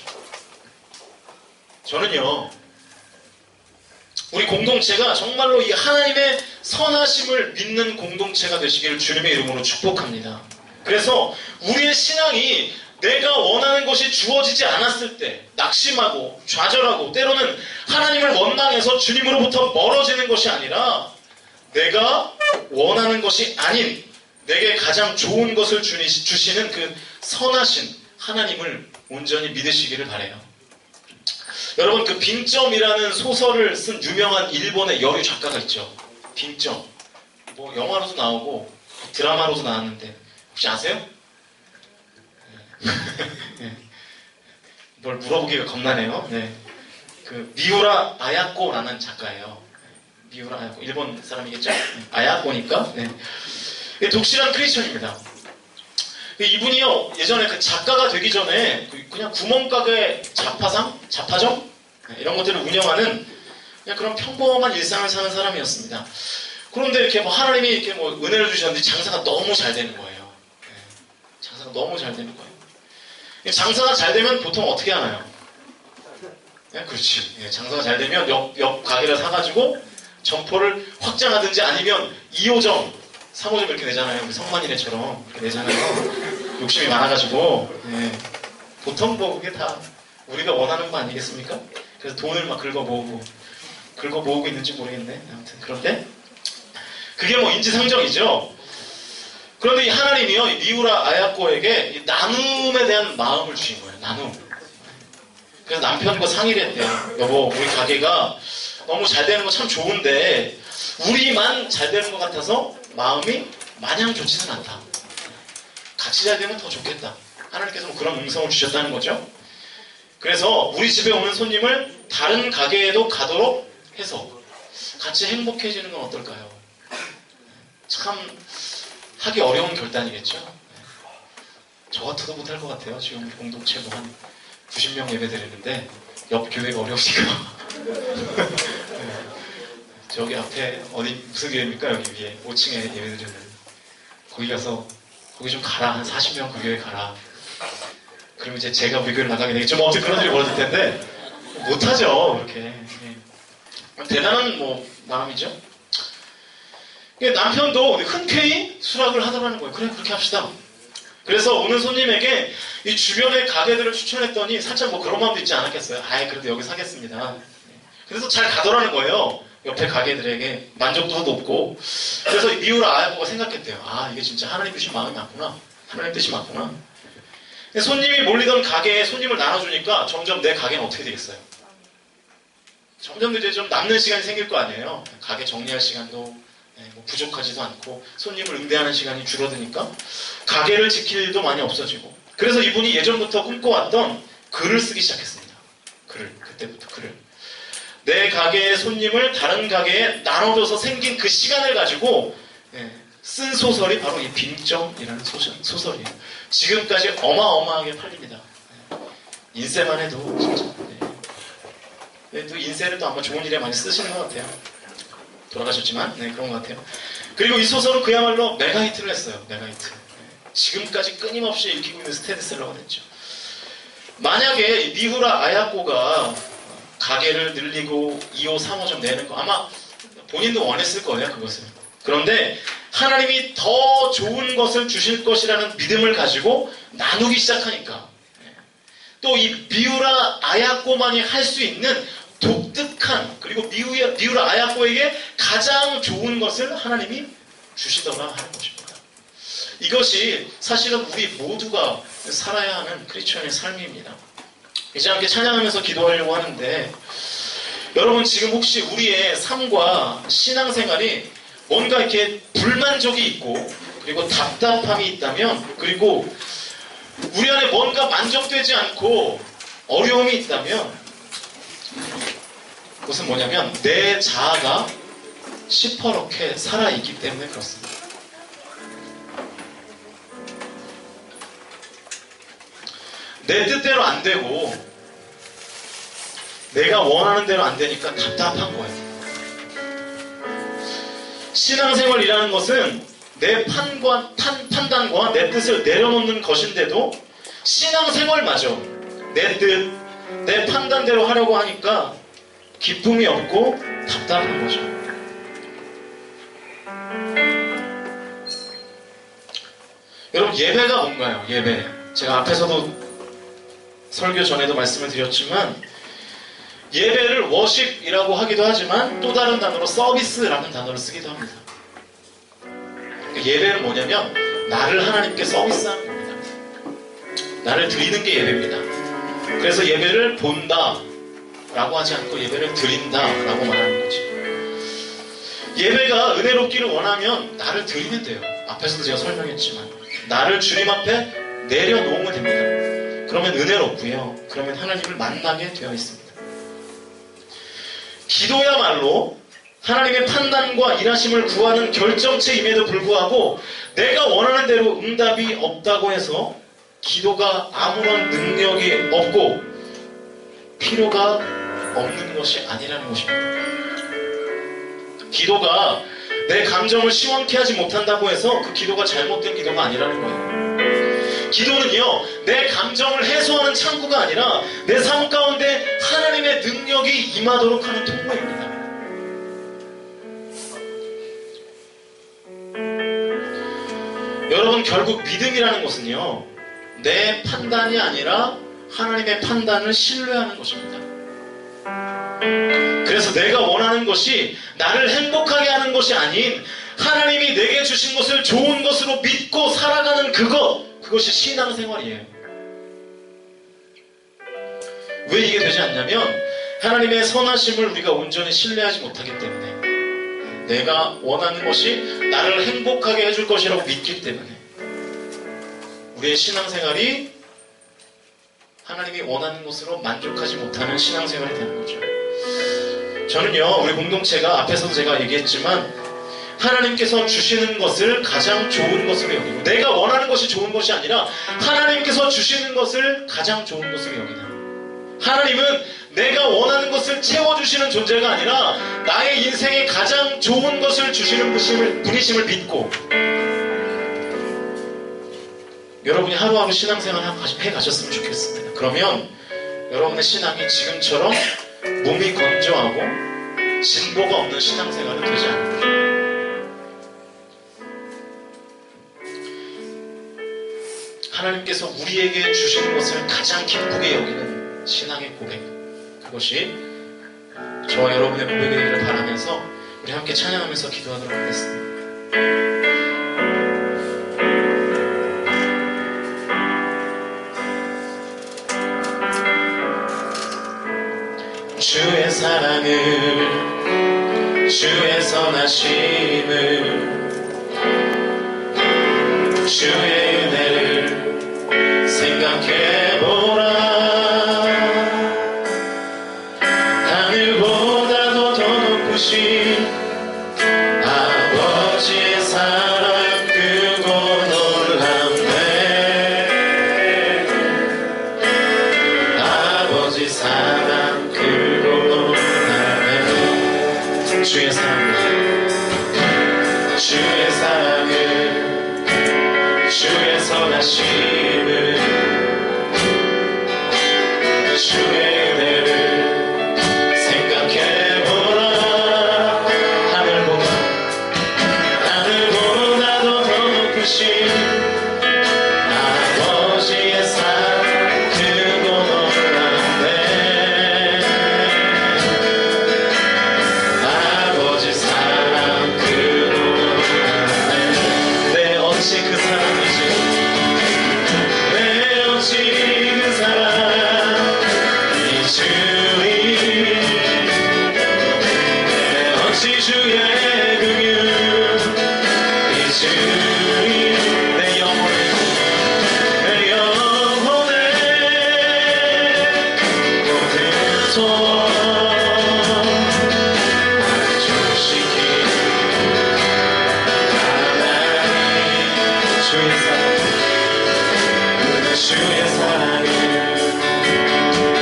저는요, 우리 공동체가 정말로 이 하나님의 선하심을 믿는 공동체가 되시기를 주님의 이름으로 축복합니다. 그래서 우리의 신앙이 내가 원하는 것이 주어지지 않았을 때 낙심하고 좌절하고 때로는 하나님을 원망해서 주님으로부터 멀어지는 것이 아니라 내가 원하는 것이 아닌 내게 가장 좋은 것을 주시는 그 선하신 하나님을 온전히 믿으시기를 바라요. 여러분, 그 빙점이라는 소설을 쓴 유명한 일본의 여류 작가가 있죠. 빙점. 뭐 영화로도 나오고 드라마로도 나왔는데 혹시 아세요? 네. 뭘 물어보기가 겁나네요. 네. 그 미우라 아야코라는 작가예요. 미우라 아야코, 일본 사람이겠죠? 아야코니까. 네. 독실한 크리스천입니다. 이분이요, 예전에 그 작가가 되기 전에 그냥 구멍가게 자파점? 이런 것들을 운영하는 그냥 그런 평범한 일상을 사는 사람이었습니다. 그런데 이렇게 뭐 하나님이 이렇게 뭐 은혜를 주셨는데 장사가 너무 잘 되는 거예요. 장사가 너무 잘 되는 거예요. 장사가 잘 되면 보통 어떻게 하나요? 네, 그렇지. 장사가 잘 되면 옆 가게를 사가지고 점포를 확장하든지 아니면 2호점, 3호점 이렇게 내잖아요. 우리 성만이네처럼 이렇게 내잖아요. 욕심이 많아가지고. 네. 보통 뭐 그게 다 우리가 원하는 거 아니겠습니까? 그래서 돈을 막 긁어 모으고 있는지 모르겠네. 아무튼 그런데 그게 뭐 인지상정이죠. 그런데 이 하나님이요, 이 미우라 아야코에게 이 나눔에 대한 마음을 주신 거예요. 나눔. 그래서 남편과 상의를 했대요. 여보, 우리 가게가 너무 잘 되는 거 참 좋은데 우리만 잘 되는 것 같아서 마음이 마냥 좋지는 않다. 같이 잘 되면 더 좋겠다. 하나님께서 뭐 그런 음성을 주셨다는 거죠. 그래서 우리 집에 오는 손님을 다른 가게에도 가도록 해서 같이 행복해지는 건 어떨까요? 참 하기 어려운 결단이겠죠. 저 같아도 못할 것 같아요. 지금 공동체 뭐 한 90명 예배 드리는데 옆 교회가 어려우니까 저기 앞에 어디 무슨 교회입니까? 여기 위에 5층에 예배 드리는 거기 가서 거기 좀 가라. 한 40명 그 교회 가라. 그럼 이제 제가 우리 교회를 나가게 되겠죠. 뭐 어떻게 그런 일이 벌어질 텐데 못하죠. 그렇게 대단한 뭐 마음이죠. 남편도 흔쾌히 수락을 하더라는 거예요. 그래 그렇게 합시다. 그래서 오는 손님에게 이 주변의 가게들을 추천했더니 살짝 뭐 그런 마음도 있지 않았겠어요. 아이 그래도 여기 사겠습니다. 그래서 잘 가더라는 거예요. 옆에 가게들에게 만족도도 높고. 그래서 미우라 아야보가 생각했대요. 아 이게 진짜 하나님 주신 마음이 맞구나. 하나님 뜻이 맞구나. 손님이 몰리던 가게에 손님을 나눠주니까 점점 내 가게는 어떻게 되겠어요? 점점 이제 좀 남는 시간이 생길 거 아니에요. 가게 정리할 시간도 뭐 부족하지도 않고 손님을 응대하는 시간이 줄어드니까 가게를 지킬 일도 많이 없어지고. 그래서 이분이 예전부터 꿈꿔왔던 글을 쓰기 시작했습니다. 그때부터 글을. 내 가게의 손님을 다른 가게에 나눠줘서 생긴 그 시간을 가지고 쓴 소설이 바로 이 빈정이라는 소설이에요. 지금까지 어마어마하게 팔립니다. 인쇄만 해도 진짜. 또 인쇄를 또 아마 좋은 일에 많이 쓰시는 것 같아요. 돌아가셨지만 그런 것 같아요. 그리고 이 소설은 그야말로 메가히트를 했어요. 메가히트. 지금까지 끊임없이 읽히고 있는 스테디셀러가 됐죠. 만약에 미후라 아야코가 가게를 늘리고 2호, 3호점 내는 거 아마 본인도 원했을 거예요. 그것을. 그런데 하나님이 더 좋은 것을 주실 것이라는 믿음을 가지고 나누기 시작하니까 또 이 미우라 아야코만이 할 수 있는 독특한 그리고 미우라 아야코에게 가장 좋은 것을 하나님이 주시더라 하는 것입니다. 이것이 사실은 우리 모두가 살아야 하는 크리스천의 삶입니다. 이제 함께 찬양하면서 기도하려고 하는데 여러분 지금 혹시 우리의 삶과 신앙생활이 뭔가 이렇게 불만족이 있고 그리고 답답함이 있다면 그리고 우리 안에 뭔가 만족되지 않고 어려움이 있다면 그것은 뭐냐면 내 자아가 시퍼렇게 살아있기 때문에 그렇습니다. 내 뜻대로 안 되고 내가 원하는 대로 안 되니까 답답한 거예요. 신앙생활이라는 것은 내 판단과 내 뜻을 내려놓는 것인데도 신앙생활마저 내 뜻, 내 판단대로 하려고 하니까 기쁨이 없고 답답한 거죠. 여러분 예배가 뭔가요? 예배. 제가 앞에서도 설교 전에도 말씀을 드렸지만 예배를 워십이라고 하기도 하지만 또 다른 단어로 서비스라는 단어를 쓰기도 합니다. 예배는 뭐냐면 나를 하나님께 서비스하는 겁니다. 나를 드리는 게 예배입니다. 그래서 예배를 본다 라고 하지 않고 예배를 드린다 라고 말하는 거죠. 예배가 은혜롭기를 원하면 나를 드리면 돼요. 앞에서도 제가 설명했지만 나를 주님 앞에 내려놓으면 됩니다. 그러면 은혜롭고요. 그러면 하나님을 만나게 되어 있습니다. 기도야말로 하나님의 판단과 일하심을 구하는 결정체임에도 불구하고 내가 원하는 대로 응답이 없다고 해서 기도가 아무런 능력이 없고 필요가 없는 것이 아니라는 것입니다. 기도가 내 감정을 시원케 하지 못한다고 해서 그 기도가 잘못된 기도가 아니라는 거예요. 기도는요, 내 감정을 해소하는 창구가 아니라 내 삶 가운데 하나님의 능력이 임하도록 하는 통로입니다. 여러분 결국 믿음이라는 것은요, 내 판단이 아니라 하나님의 판단을 신뢰하는 것입니다. 그래서 내가 원하는 것이 나를 행복하게 하는 것이 아닌 하나님이 내게 주신 것을 좋은 것으로 믿고 살아가는 그것이 신앙생활이에요. 왜 이게 되지 않냐면 하나님의 선하심을 우리가 온전히 신뢰하지 못하기 때문에 내가 원하는 것이 나를 행복하게 해줄 것이라고 믿기 때문에 우리의 신앙생활이 하나님이 원하는 것으로 만족하지 못하는 신앙생활이 되는 거죠. 저는요, 우리 공동체가 앞에서도 제가 얘기했지만 하나님께서 주시는 것을 가장 좋은 것으로 여기고, 내가 원하는 것이 좋은 것이 아니라 하나님께서 주시는 것을 가장 좋은 것으로 여기는, 하나님은 내가 원하는 것을 채워주시는 존재가 아니라 나의 인생에 가장 좋은 것을 주시는 분이심을 믿고, 여러분이 하루하루 신앙생활 해가셨으면 좋겠습니다. 그러면 여러분의 신앙이 지금처럼 몸이 건조하고 진보가 없는 신앙생활은 되지 않을 거예요. 하나님께서 우리에게 주시는 것을 가장 기쁘게 여기는 신앙의 고백, 그것이 저와 여러분의 고백이 되기를 바라면서 우리 함께 찬양하면서 기도하도록 하겠습니다. 주의 사랑을, 주의 선하심을, 주의 은혜를 생각해보라. 하늘보다도 더 높으신 아버지의 사랑 크고 놀랍네. 아버지 사랑 크고 놀랍네. 주의 사랑을, 주의 사랑을, 주의 선하심을, 주의 은혜를 생각해보라. 하늘보다도 더 높으신 아버지의 사랑 크고 놀랍네. 아버지 사랑 크고 놀랍네. 내 어찌 그 사랑이지, 내 어찌 그 사랑이 주니, 내 어찌 주의 긍휼 이 주니, 내 영혼에 모든 소원 만족시키 하나님. 주의 사랑을,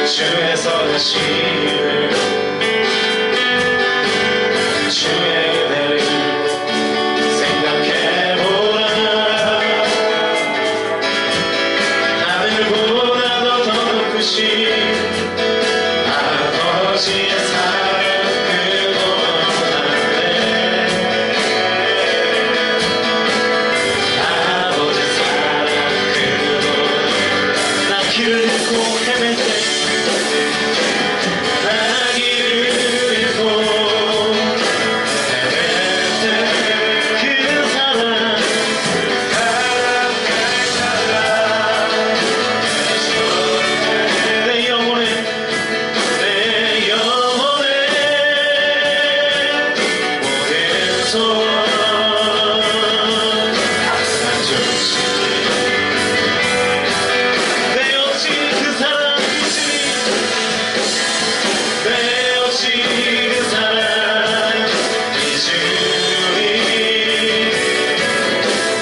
주의 선하심을, 주의 은혜를 생각해보라. 하늘보다도 더 높으신 아버지의 사랑 크고 놀랍네. 아버지 사랑 크고, 나 길을 잃고 헤맬 때, 나 길을 잃고 헤맬 때 그 사랑, 내 영혼에 모든 소원 만족시키. 내 어찌 그 사랑이지, 내 어찌 그 사랑이 주니,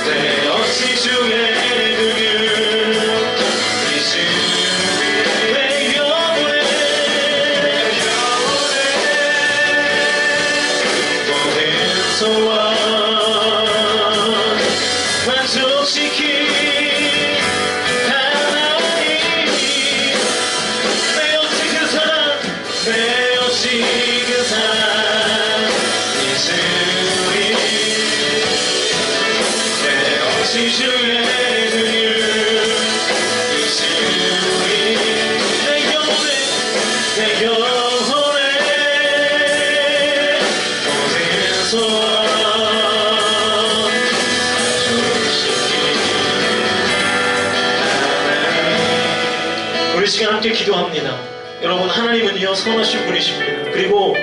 내 어찌 주의 긍휼 이 주니, 내 영혼에 모든 소원 만족시키 하나님. 내 어찌 그 사랑, 내 어찌 그 사랑이 주니, 내 어찌 주의 긍휼 이 주니, 내 영혼에 모든 소원 만족시키 하나님. 우리 시간 함께 기도합니다. 여러분, 하나님은요 선하신 분이십니다. 그리고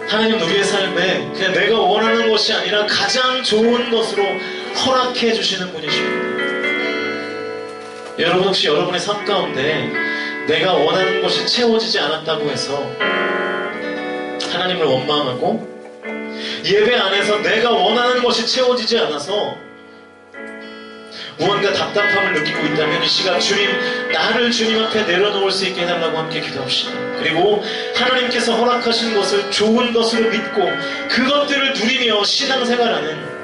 하나님 우리의 삶에 그냥 내가 원하는 것이 아니라 가장 좋은 것으로 허락해 주시는 분이십니다. 여러분 혹시 여러분의 삶 가운데 내가 원하는 것이 채워지지 않았다고 해서 하나님을 원망하고 예배 안에서 내가 원하는 것이 채워지지 않아서 무언가 답답함을 느끼고 있다면 이 시간 주님, 나를 주님 앞에 내려놓을 수 있게 해달라고 함께 기도합시다. 그리고 하나님께서 허락하신 것을 좋은 것으로 믿고 그것들을 누리며 신앙생활하는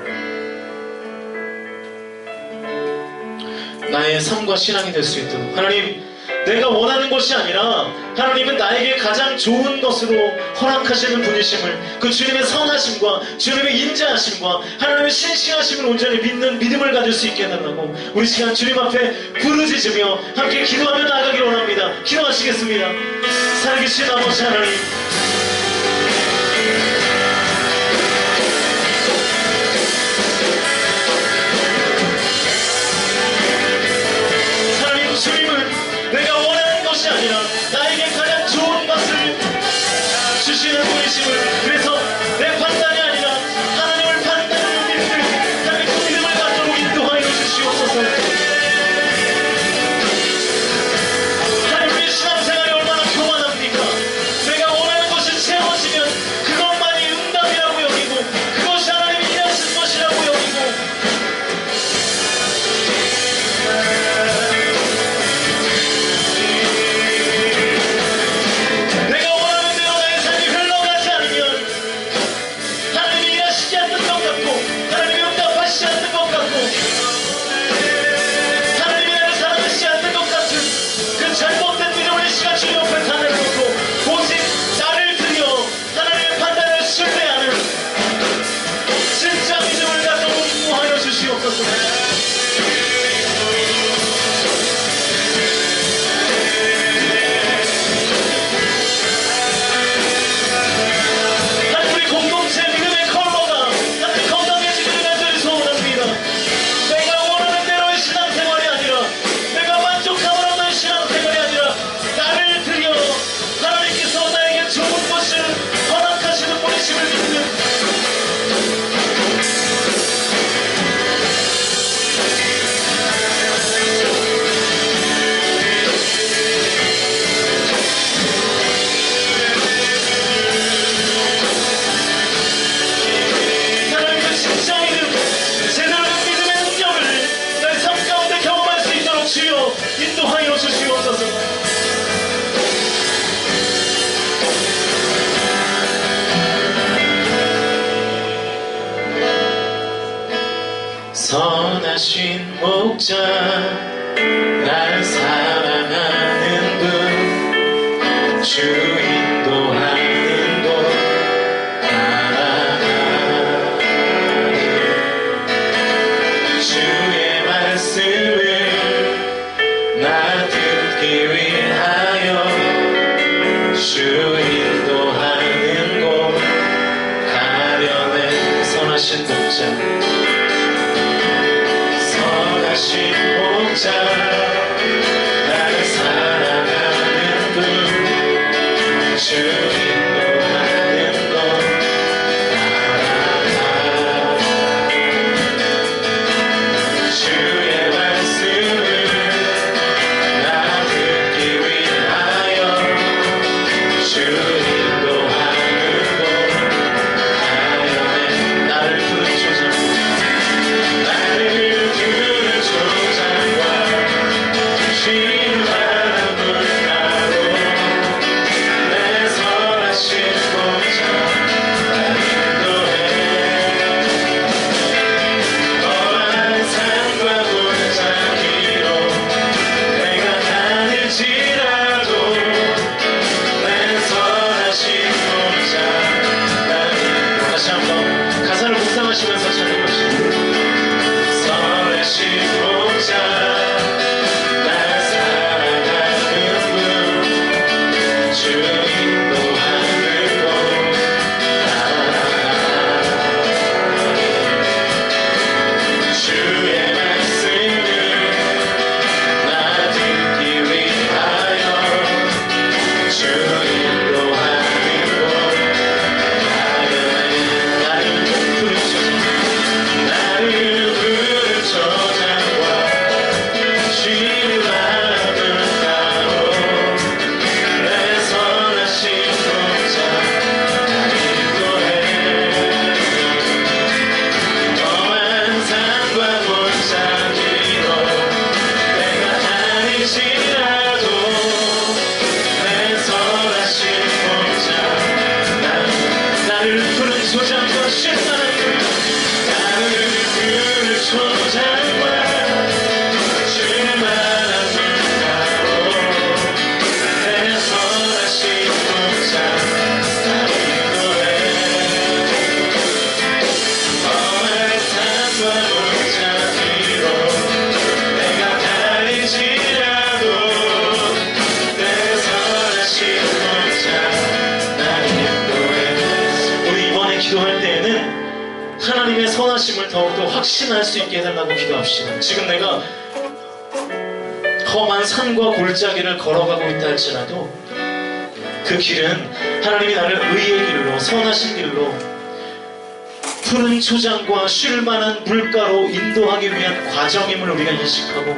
나의 삶과 신앙이 될 수 있도록 하나님, 내가 원하는 것이 아니라 하나님은 나에게 가장 좋은 것으로 허락하시는 분이심을, 그 주님의 선하심과 주님의 인자하심과 하나님의 신실하심을 온전히 믿는 믿음을 가질 수 있게 해달라고 우리 시간 주님 앞에 부르짖으며 함께 기도하며 나아가기를 원합니다. 기도하시겠습니다. 살아계신 아버지 하나님, 내가 원하는 것이 아니라 나에게 가장 좋은 것을 주시는 분이심을, 그래서 내 판단이 아니라 하나님을 판단으로 믿는 하나님의 그 믿음을 갖도록 인도하여 주시옵소서. 하나님의 신앙생활이 얼마나 교만합니까? 내가 원하는 것이 채워지면 그것만이 응답이라고 여기고 그것이 하나님이 일하신 것이라고 여기고 인도하여 주시옵소서. 선하신 목자, 날 사랑하는 분, 주 인도하는 곳 따라가리. 주의 말씀을 나 듣기 위하여 주 인도하는 곳 가련해. 선하신 목자, 선하신 목자, 나를 사랑하는 분, 선하심을 더욱더 확신할 수 있게 해달라고 기도합시다. 지금 내가 험한 산과 골짜기를 걸어가고 있다 할지라도 그 길은 하나님이 나를 의의 길로, 선하신 길로, 푸른 초장과 쉴만한 물가로 인도하기 위한 과정임을 우리가 인식하고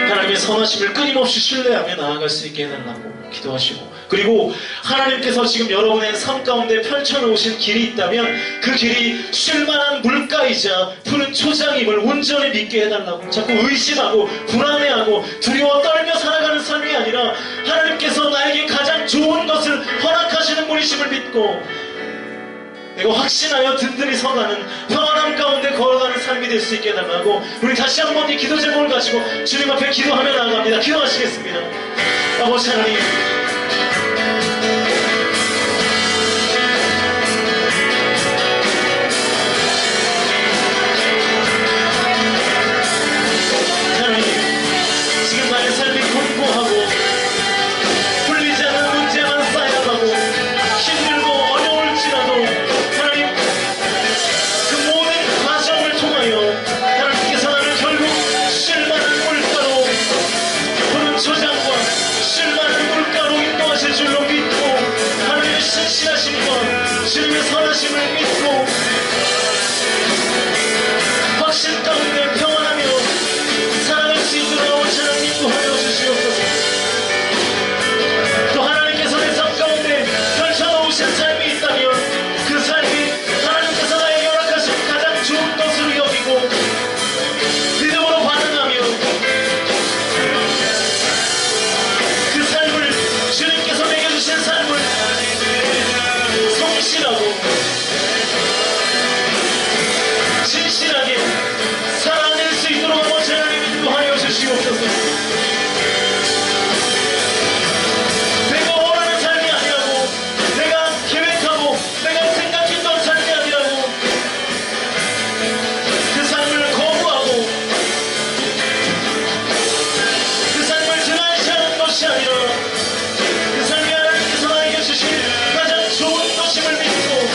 하나님의 선하심을 끊임없이 신뢰하며 나아갈 수 있게 해달라고 기도하시고, 그리고 하나님께서 지금 여러분의 삶 가운데 펼쳐놓으신 길이 있다면 그 길이 쉴만한 물가이자 푸른 초장임을 온전히 믿게 해달라고, 자꾸 의심하고 불안해하고 두려워 떨며 살아가는 삶이 아니라 하나님께서 나에게 가장 좋은 것을 허락하시는 분이심을 믿고 내가 확신하여 든든히 서가는 평안함 가운데 걸어가는 삶이 될 수 있게 해달라고, 우리 다시 한번 이 기도 제목을 가지고 주님 앞에 기도하며 나아갑니다. 기도하시겠습니다. 아버지 하나님, 지금 나의 삶이 공고하고 풀리지 않는 문제만 쌓여가고 힘들고 어려울지라도 하나님, 그 모든 과정을 통하여 하나님께서 나를 결국 쉴만한 물가로, 푸른 초장과 쉴만한 물가로 인도하실 줄로 믿고 하나님의 신실하심과 주님의 선하심을 믿고 확신 가운데 평안하며 살아갈 수 있도록 하나님 인도하여 주시옵소서. 또 하나님께서 내 삶 가운데 펼쳐놓으신 삶이 있다면 그 삶이 하나님께서 나에게 허락하신 가장 좋은 것으로 여기고 믿음으로 반응하며 그 삶을, 주님께서 내게 주신 삶을 성실하고 진실하게 살아낼 수 있도록 아버지 하나님 인도하여 주시옵소서. 내가 원하는 삶이 아니라고, 내가 계획하고 내가 생각했던 삶이 아니라고, 그 삶을 거부하고 그 삶을 등한시하는 것이 아니라 그 삶이 하나님께서 나에게 주신 가장 좋은 것임을 믿고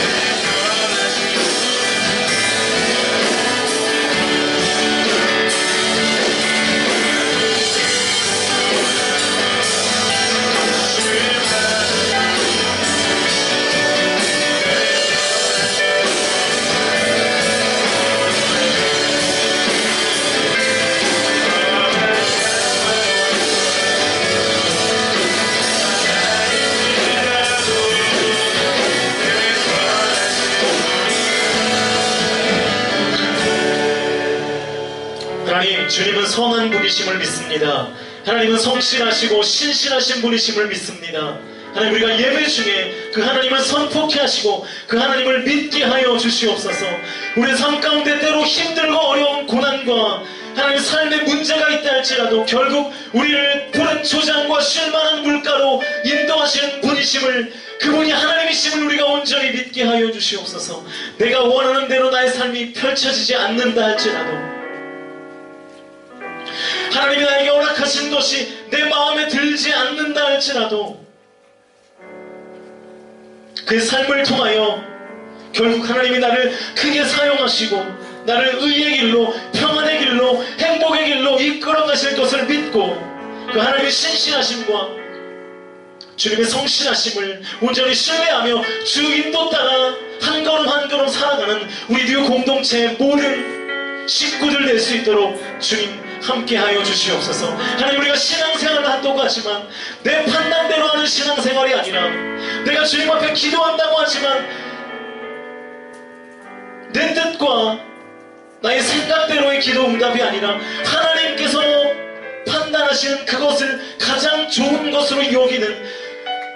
하나님, 주님은 선한 분이심을 믿습니다. 하나님은 성실하시고 신실하신 분이심을 믿습니다. 하나님, 우리가 예배 중에 그 하나님을 선포케 하시고 그 하나님을 믿게 하여 주시옵소서. 우리의 삶 가운데 때로 힘들고 어려운 고난과 하나님 삶의 문제가 있다 할지라도 결국 우리를 푸른 초장과 쉴만한 물가로 인도하시는 분이심을, 그분이 하나님이심을 우리가 온전히 믿게 하여 주시옵소서. 내가 원하는 대로 나의 삶이 펼쳐지지 않는다 할지라도 하나님이 나에게 허락하신 것이 내 마음에 들지 않는다 할지라도 그 삶을 통하여 결국 하나님이 나를 크게 사용하시고 나를 의의 길로, 평안의 길로, 행복의 길로 이끌어 가실 것을 믿고 그 하나님의 신실하심과 주님의 성실하심을 온전히 신뢰하며 주 인도 따라 한 걸음 한 걸음 살아가는 우리 뉴 공동체의 모든 식구들 될 수 있도록 주님 함께하여 주시옵소서. 하나님, 우리가 신앙생활을 한다고 하지만 내 판단대로 하는 신앙생활이 아니라, 내가 주님 앞에 기도한다고 하지만 내 뜻과 나의 생각대로의 기도 응답이 아니라 하나님께서 판단하시는 그것을 가장 좋은 것으로 여기는,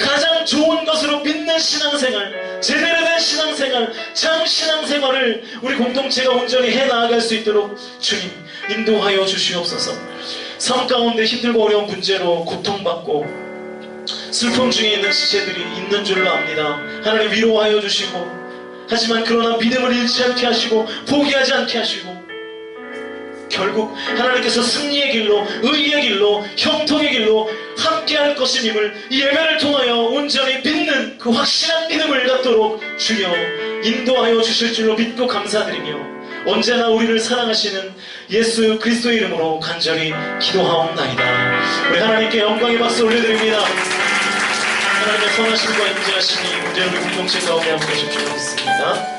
가장 좋은 것으로 믿는 신앙생활, 제대로 된 신앙생활, 참 신앙생활을 우리 공동체가 온전히 해나아갈 수 있도록 주님 인도하여 주시옵소서. 삶 가운데 힘들고 어려운 문제로 고통받고 슬픔 중에 있는 지체들이 있는 줄로 압니다. 하나님, 위로하여 주시고, 하지만 그러나 믿음을 잃지 않게 하시고 포기하지 않게 하시고 결국 하나님께서 승리의 길로, 의의 길로, 형통의 길로 함께할 것임임을 이 예배를 통하여 온전히 믿는 그 확실한 믿음을 갖도록 주여 인도하여 주실 줄로 믿고 감사드리며 언제나 우리를 사랑하시는 예수 그리스도의 이름으로 간절히 기도하옵나이다. 우리 하나님께 영광의 박수 올려드립니다. 하나님의 선하심과 인자하심이 우리 공동체 가운데 함께 하시면 좋겠습니다.